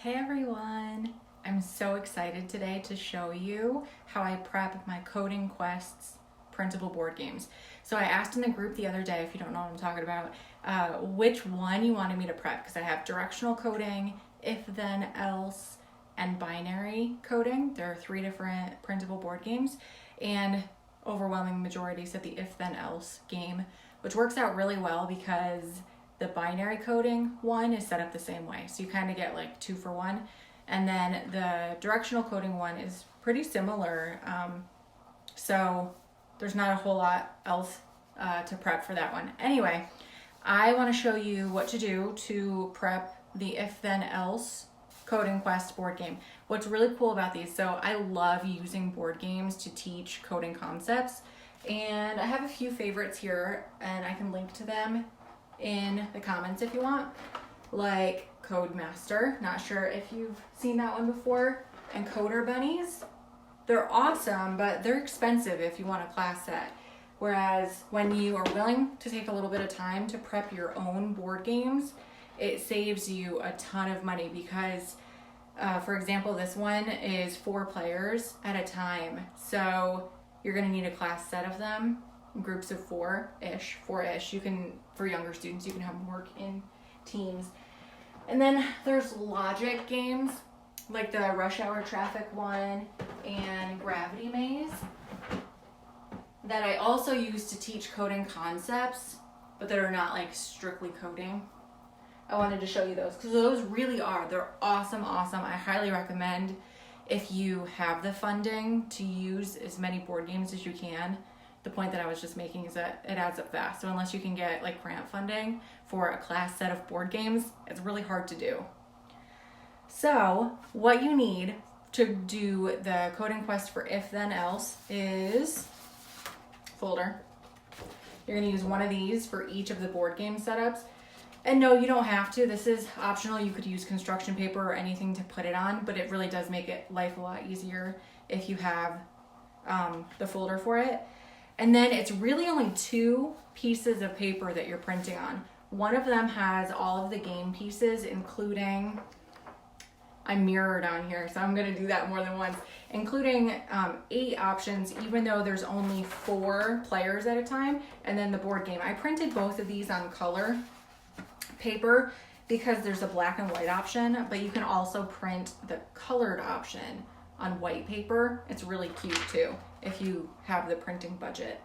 Hey everyone! I'm so excited today to show you how I prep my Coding Quests printable board games. So I asked in the group the other day, if you don't know what I'm talking about, which one you wanted me to prep, because I have directional coding, if then else, and binary coding. There are 3 different printable board games, and overwhelming majority said the if then else game, which works out really well because the binary coding one is set up the same way. So you kind of get like 2 for 1. And then the directional coding one is pretty similar. So there's not a whole lot else to prep for that one. Anyway, I want to show you what to do to prep the if then else Coding Quest board game. What's really cool about these, so I love using board games to teach coding concepts. And I have a few favorites here, and I can link to them in the comments if you want, like Codemaster, not sure if you've seen that one before, and Coder Bunnies. They're awesome, but they're expensive if you want a class set. Whereas when you are willing to take a little bit of time to prep your own board games, it saves you a ton of money because, for example, this one is 4 players at a time. So you're gonna need a class set of them, groups of 4-ish. You can, for younger students, you can have them work in teams. And then there's logic games like the Rush Hour Traffic one and Gravity Maze that I also use to teach coding concepts, but that are not like strictly coding. I wanted to show you those because those really are, they're awesome. I highly recommend, if you have the funding, to use as many board games as you can. The point that I was just making is that it adds up fast. So unless you can get like grant funding for a class set of board games, it's really hard to do. So what you need to do the Coding Quest for if then else is folder. You're gonna use one of these for each of the board game setups. And no, you don't have to. This is optional. You could use construction paper or anything to put it on, but it really does make it life a lot easier if you have the folder for it. And then it's really only 2 pieces of paper that you're printing on. One of them has all of the game pieces, including, I'm mirrored on here, so I'm gonna do that more than once, including 8 options, even though there's only 4 players at a time, and then the board game. I printed both of these on color paper because there's a black and white option, but you can also print the colored option on white paper. It's really cute too if you have the printing budget.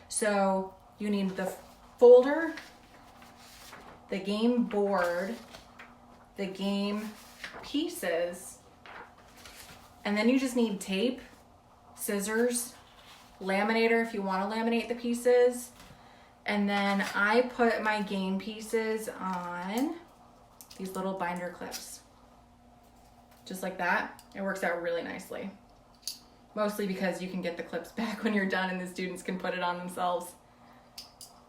So you need the folder, the game board, the game pieces, and then you just need tape, scissors, laminator if you want to laminate the pieces. And then I put my game pieces on these little binder clips. Just like that. It works out really nicely. Mostly because you can get the clips back when you're done and the students can put it on themselves.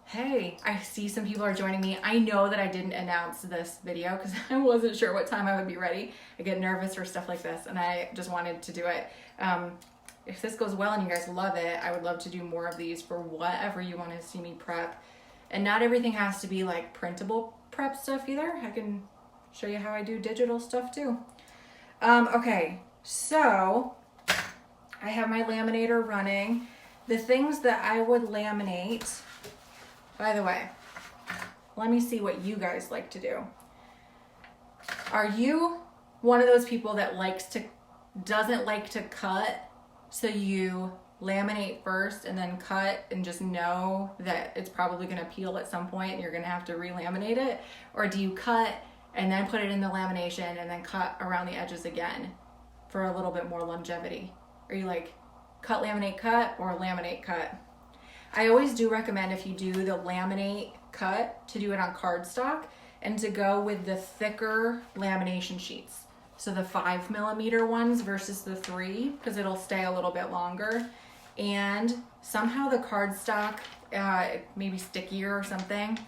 Hey, I see some people are joining me. I know that I didn't announce this video because I wasn't sure what time I would be ready. I get nervous for stuff like this and I just wanted to do it. If this goes well and you guys love it, I would love to do more of these for whatever you want to see me prep. And not everything has to be like printable prep stuff either. I can show you how I do digital stuff too. Okay, so I have my laminator running. The things that I would laminate, by the way, let me see what you guys like to do. Are you one of those people that doesn't like to cut, so you laminate first and then cut and just know that it's probably gonna peel at some point and you're gonna have to re-laminate it? Or do you cut and then put it in the lamination and then cut around the edges again for a little bit more longevity? Are you like cut, laminate, cut, or laminate, cut? I always do recommend, if you do the laminate cut, to do it on cardstock and to go with the thicker lamination sheets. So the 5mm ones versus the 3, because it'll stay a little bit longer. And somehow the cardstock, maybe stickier or something,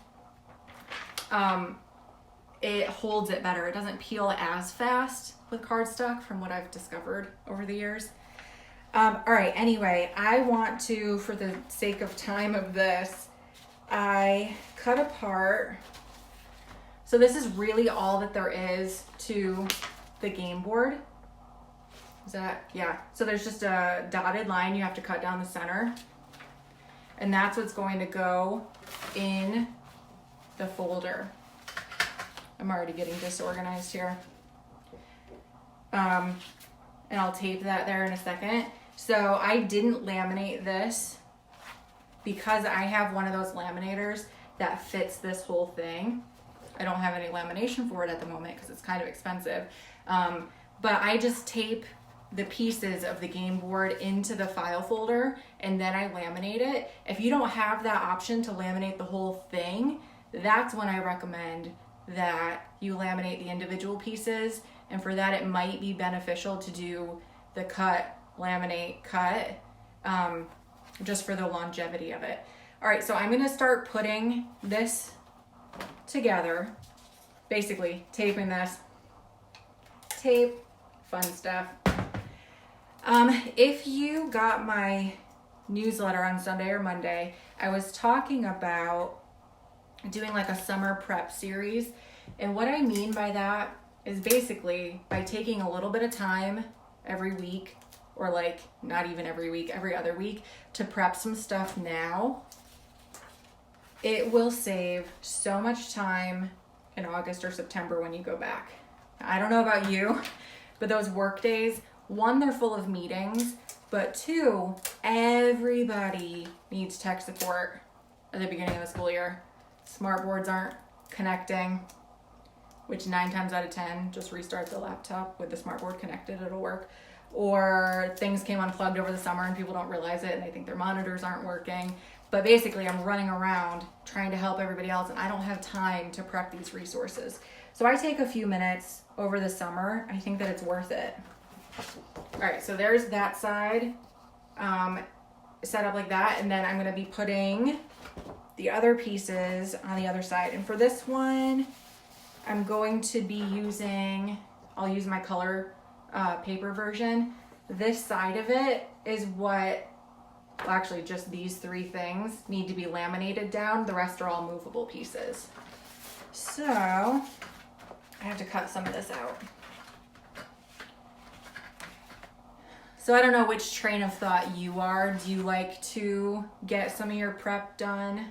it holds it better. It doesn't peel as fast with cardstock from what I've discovered over the years. All right, anyway, I want to, for the sake of time of this, I cut apart. So this is really all that there is to the game board. Is that, yeah. So there's just a dotted line you have to cut down the center. And that's what's going to go in the folder. I'm already getting disorganized here. And I'll tape that there in a second. So I didn't laminate this because I have one of those laminators that fits this whole thing. I don't have any lamination for it at the moment because it's kind of expensive. But I just tape the pieces of the game board into the file folder and then I laminate it. If you don't have that option to laminate the whole thing, that's when I recommend that you laminate the individual pieces. And for that, it might be beneficial to do the cut, laminate, cut, just for the longevity of it. All right, so I'm gonna start putting this together, basically taping this, tape, fun stuff. If you got my newsletter on Sunday or Monday, I was talking about doing like a summer prep series. And what I mean by that is basically by taking a little bit of time every week, or like not even every week, every other week, to prep some stuff now. It will save so much time in August or September when you go back. I don't know about you, but those work days, one, they're full of meetings, but two, everybody needs tech support at the beginning of the school year. Smart boards aren't connecting, which 9 times out of 10, just restart the laptop with the smart board connected, it'll work. Or things came unplugged over the summer and people don't realize it and they think their monitors aren't working. But basically I'm running around trying to help everybody else and I don't have time to prep these resources. So I take a few minutes over the summer. I think that it's worth it. All right, so there's that side set up like that. And then I'm gonna be putting the other pieces on the other side. And for this one, I'm going to be using, I'll use my color paper version. This side of it is what, well, actually just these 3 things need to be laminated down. The rest are all movable pieces. So I have to cut some of this out. So I don't know which train of thought you are. Do you like to get some of your prep done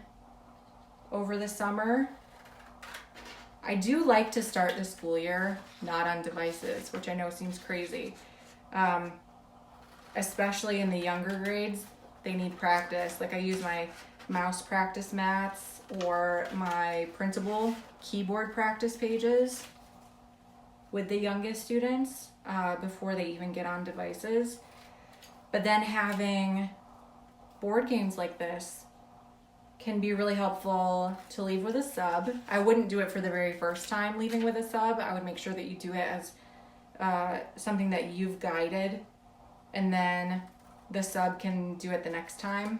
over the summer? I do like to start the school year not on devices, which I know seems crazy. Especially in the younger grades, they need practice. Like I use my mouse practice mats or my printable keyboard practice pages with the youngest students before they even get on devices. But then having board games like this can be really helpful to leave with a sub. I wouldn't do it for the very first time leaving with a sub. I would make sure that you do it as something that you've guided, and then the sub can do it the next time.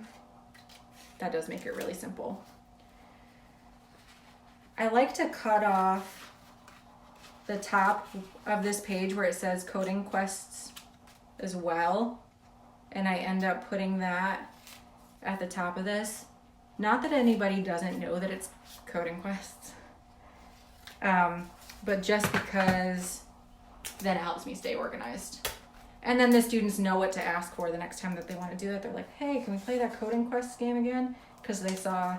That does make it really simple. I like to cut off the top of this page where it says coding quests as well, and I end up putting that at the top of this. Not that anybody doesn't know that it's coding quests, but just because then it helps me stay organized. And then the students know what to ask for the next time that they want to do it. They're like, hey, can we play that coding quests game again? Because they saw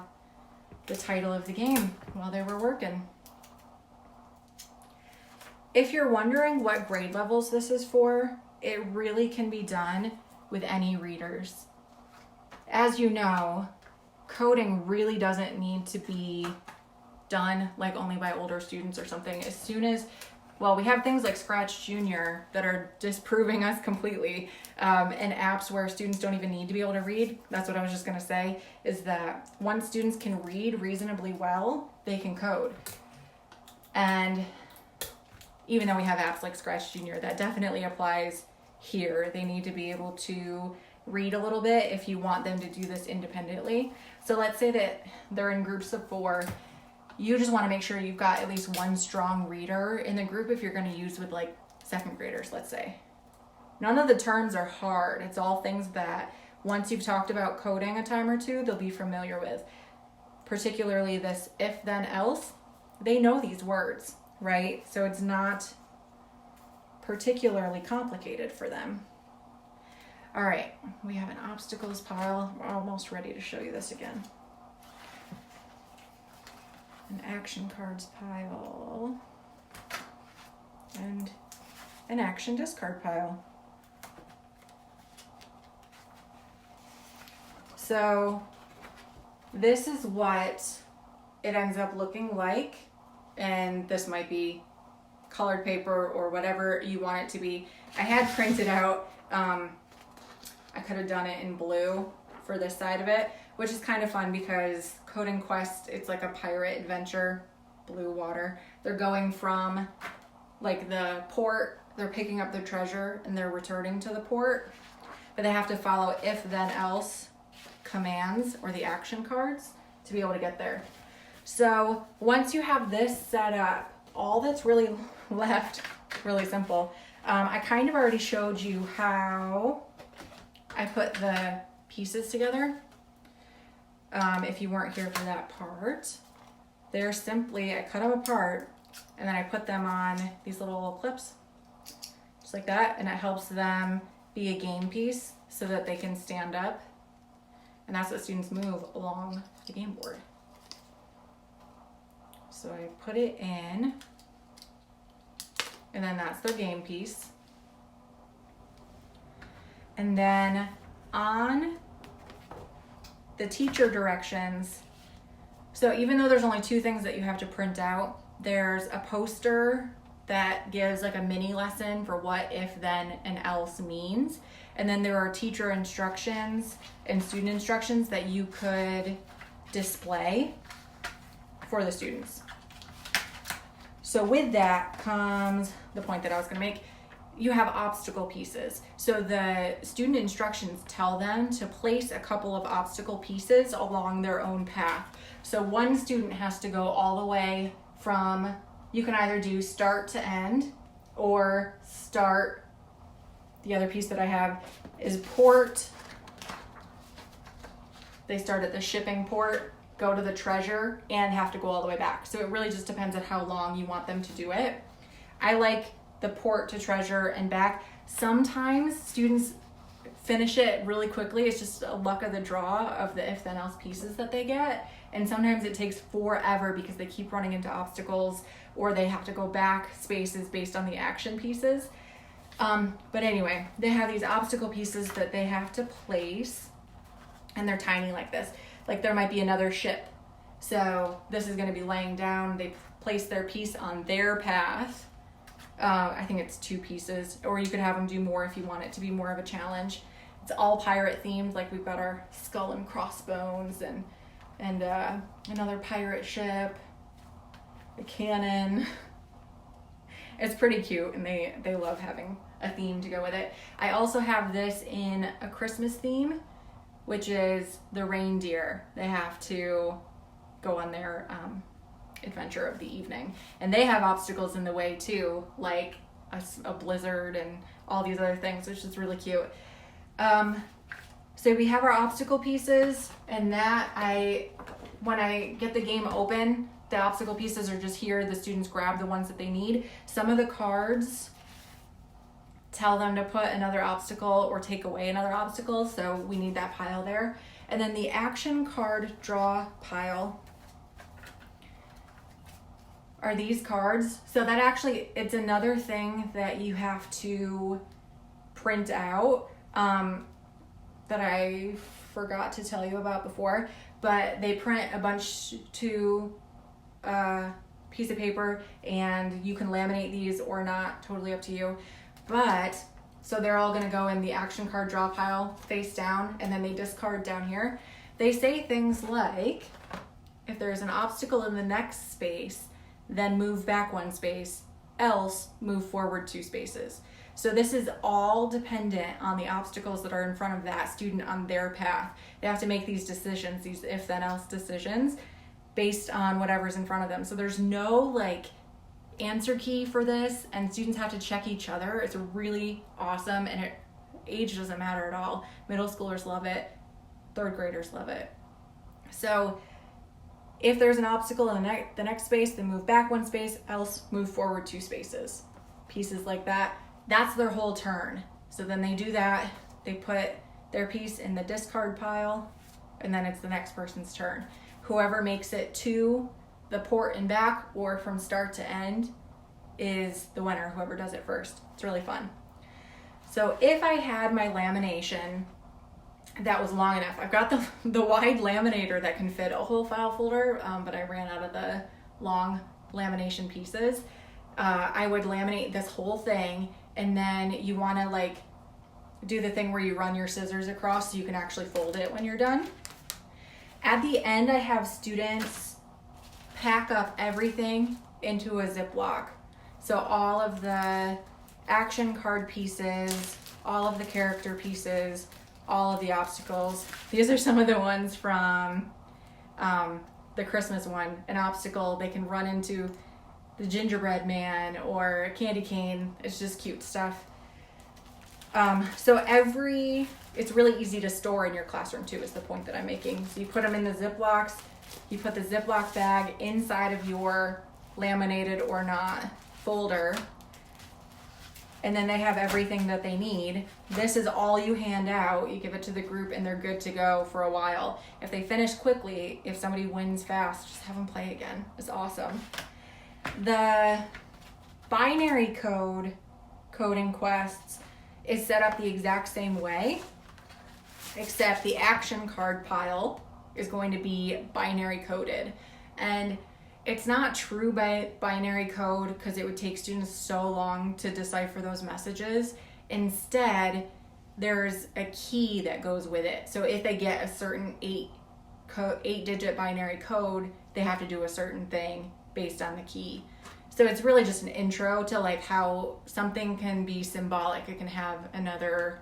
the title of the game while they were working. If you're wondering what grade levels this is for, it really can be done with any readers. As you know, coding really doesn't need to be done like only by older students or something. As soon as, well, we have things like Scratch Junior that are disproving us completely, and apps where students don't even need to be able to read. That's what I was just gonna say, is that once students can read reasonably well, they can code. And even though we have apps like Scratch Junior, that definitely applies here. They need to be able to read a little bit if you want them to do this independently. So let's say that they're in groups of 4. You just want to make sure you've got at least one strong reader in the group if you're going to use with like 2nd graders, let's say. None of the terms are hard. It's all things that once you've talked about coding a time or two, they'll be familiar with. Particularly this if then else, they know these words, right? So it's not particularly complicated for them. All right, we have an obstacles pile. We're almost ready to show you this again. An action cards pile. And an action discard pile. So this is what it ends up looking like. And this might be colored paper or whatever you want it to be. I had printed out, I could have done it in blue for this side of it, which is kind of fun because Coding Quest, it's like a pirate adventure, blue water. They're going from like the port, they're picking up their treasure and they're returning to the port, but they have to follow if then else commands or the action cards to be able to get there. So once you have this set up, all that's really left, really simple. I kind of already showed you how I put the pieces together. If you weren't here for that part, they're simply, I cut them apart and then I put them on these little clips, just like that, and it helps them be a game piece so that they can stand up, and that's what students move along the game board. So I put it in, and then that's their game piece. And then on the teacher directions, so even though there's only two things that you have to print out, there's a poster that gives like a mini lesson for what if, then, and else means. And then there are teacher instructions and student instructions that you could display for the students. So with that comes the point that I was gonna make. You have obstacle pieces. So the student instructions tell them to place a couple of obstacle pieces along their own path. So one student has to go all the way from, you can either do start to end or start, the other piece that I have is port. They start at the shipping port, go to the treasure, and have to go all the way back. So it really just depends on how long you want them to do it. I like the port to treasure and back. Sometimes students finish it really quickly. It's just a luck of the draw of the if then else pieces that they get. And sometimes it takes forever because they keep running into obstacles or they have to go back spaces based on the action pieces. But anyway, they have these obstacle pieces that they have to place, and they're tiny like this. Like there might be another ship. So this is gonna be laying down. They place their piece on their path. I think it's 2 pieces, or you could have them do more if you want it to be more of a challenge. It's all pirate themed. Like we've got our skull and crossbones and another pirate ship, a cannon. It's pretty cute, and they love having a theme to go with it. I also have this in a Christmas theme, which is the reindeer. They have to go on their adventure of the evening, and they have obstacles in the way too, like a blizzard and all these other things, which is really cute. So we have our obstacle pieces, and that when I get the game open, the obstacle pieces are just here. The students grab the ones that they need. Some of the cards tell them to put another obstacle or take away another obstacle, so we need that pile there. And then the action card draw pile are these cards. So that actually, it's another thing that you have to print out that I forgot to tell you about before, but they print a bunch to piece of paper, and you can laminate these or not, totally up to you. But so they're all gonna go in the action card draw pile face down, and then they discard down here. They say things like, if there's an obstacle in the next space, then move back 1 space, else move forward 2 spaces. So this is all dependent on the obstacles that are in front of that student on their path. They have to make these decisions, these if then else decisions, based on whatever's in front of them. So there's no like answer key for this, and students have to check each other. It's really awesome, and age doesn't matter at all. Middle schoolers love it, 3rd graders love it. So if there's an obstacle in the next space, then move back 1 space, else move forward 2 spaces. Pieces like that. that's their whole turn. So then they do that, they put their piece in the discard pile, and then it's the next person's turn. Whoever makes it to the port and back, or from start to end, is the winner, whoever does it first. It's really fun. So if I had my lamination that was long enough, I've got the wide laminator that can fit a whole file folder, but I ran out of the long lamination pieces. I would laminate this whole thing, and then you want to like do the thing where you run your scissors across so you can actually fold it when you're done. At the end, I have students pack up everything into a Ziploc. So all of the action card pieces, all of the character pieces, all of the obstacles. These are some of the ones from the Christmas one. An obstacle, they can run into the gingerbread man or a candy cane. It's just cute stuff. It's really easy to store in your classroom too, is the point that I'm making. So you put them in the Ziplocs, you put the Ziploc bag inside of your laminated or not folder, and then they have everything that they need. This is all you hand out. You give it to the group and they're good to go for a while. If they finish quickly, if somebody wins fast, just have them play again. It's awesome. The binary coding quests is set up the exact same way, except the action card pile is going to be binary coded. And it's not true by binary code because it would take students so long to decipher those messages. Instead, there's a key that goes with it. So if they get a certain 8-digit binary code, they have to do a certain thing based on the key. So it's really just an intro to like how something can be symbolic. It can have another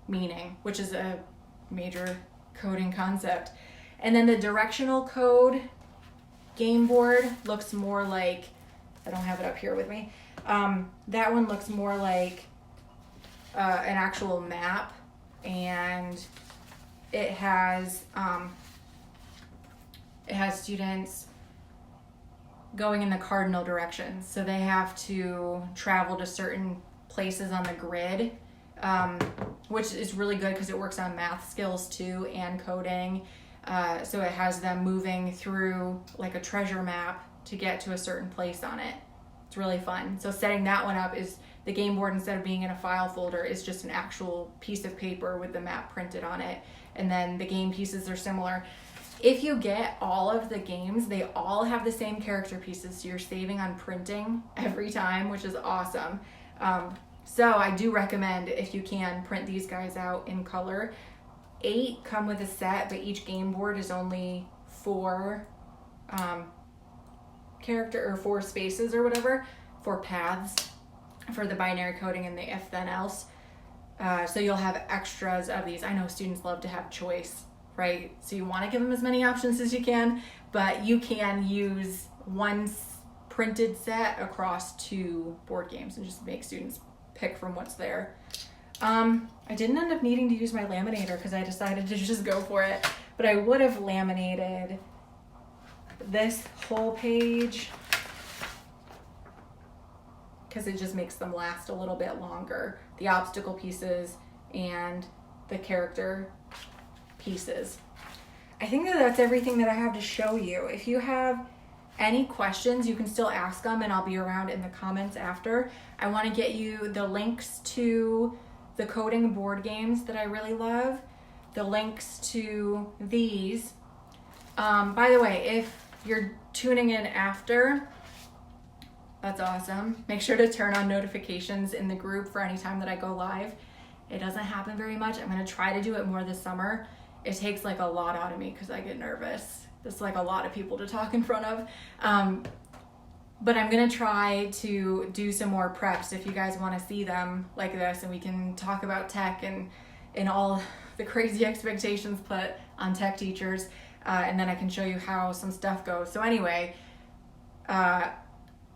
meaning, which is a major coding concept. And then the directional code game board looks more like, I don't have it up here with me. That one looks more like an actual map, and it has students going in the cardinal directions. So they have to travel to certain places on the grid, which is really good because it works on math skills too and coding. So it has them moving through like a treasure map to get to a certain place on it. It's really fun. So setting that one up is the game board, instead of being in a file folder, is just an actual piece of paper with the map printed on it. And then the game pieces are similar. If you get all of the games, they all have the same character pieces, so you're saving on printing every time, which is awesome. So I do recommend, if you can, print these guys out in color. 8 come with a set, but each game board is only 4 character or 4 spaces or whatever, 4 paths for the binary coding and the if then else. So you'll have extras of these. I know students love to have choice, right? So you want to give them as many options as you can, but you can use one printed set across 2 board games and just make students pick from what's there. I didn't end up needing to use my laminator because I decided to just go for it, but I would have laminated this whole page because it just makes them last a little bit longer. The obstacle pieces and the character pieces. I think that that's everything that I have to show you. If you have any questions, you can still ask them, and I'll be around in the comments after. I want to get you the links to the coding board games that I really love, the links to these. By the way, if you're tuning in after, that's awesome. Make sure to turn on notifications in the group for any time that I go live. It doesn't happen very much. I'm going to try to do it more this summer. It takes like a lot out of me because I get nervous. There's like a lot of people to talk in front of. But I'm going to try to do some more preps if you guys want to see them like this, and we can talk about tech and all the crazy expectations put on tech teachers. And then I can show you how some stuff goes. So anyway,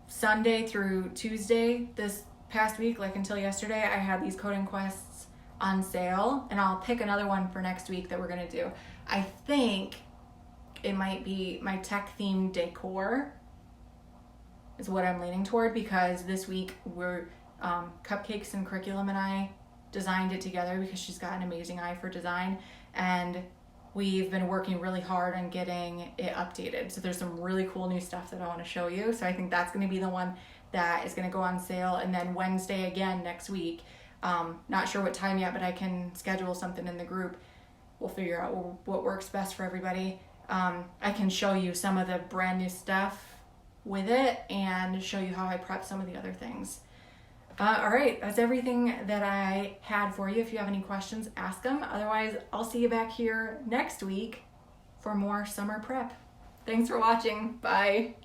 Sunday through Tuesday this past week, like until yesterday, I had these coding quests on sale, and I'll pick another one for next week that we're going to do. I think it might be my tech themed decor is what I'm leaning toward, because this week we're Cupcakes and Curriculum and I designed it together because she's got an amazing eye for design, and we've been working really hard on getting it updated. So there's some really cool new stuff that I want to show you. So I think that's going to be the one that is going to go on sale. And then Wednesday again next week, not sure what time yet, but I can schedule something in the group. We'll figure out what works best for everybody. I can show you some of the brand new stuff with it and show you how I prep some of the other things. All right, that's everything that I had for you. If you have any questions, ask them. Otherwise, I'll see you back here next week for more summer prep. Thanks for watching. Bye.